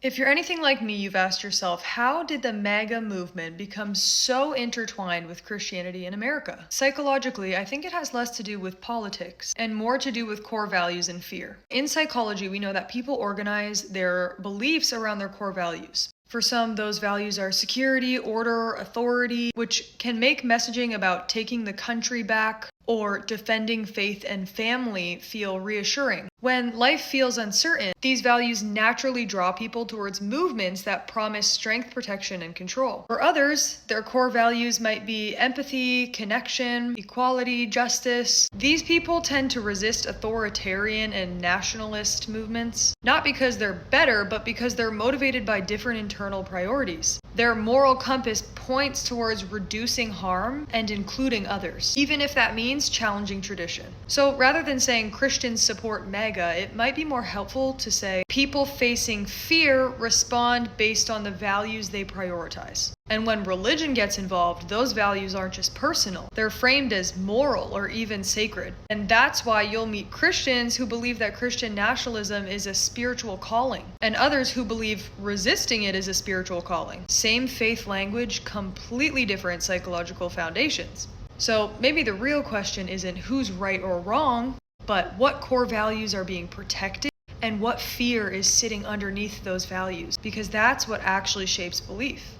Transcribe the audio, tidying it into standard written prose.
If you're anything like me, you've asked yourself, how did the MAGA movement become so intertwined with Christianity in America? Psychologically, I think it has less to do with politics and more to do with core values and fear. In psychology, we know that people organize their beliefs around their core values. For some, those values are security, order, authority, which can make messaging about taking the country back or defending faith and family feel reassuring. When life feels uncertain, these values naturally draw people towards movements that promise strength, protection, and control. For others, their core values might be empathy, connection, equality, justice. These people tend to resist authoritarian and nationalist movements, not because they're better, but because they're motivated by different internal priorities. Their moral compass points towards reducing harm and including others, even if that means challenging tradition. So rather than saying Christians support MAGA, it might be more helpful to say people facing fear respond based on the values they prioritize. And when religion gets involved, those values aren't just personal. They're framed as moral or even sacred. And that's why you'll meet Christians who believe that Christian nationalism is a spiritual calling, and others who believe resisting it is a spiritual calling. Same faith language, completely different psychological foundations. So maybe the real question isn't who's right or wrong, but what core values are being protected and what fear is sitting underneath those values, because that's what actually shapes belief.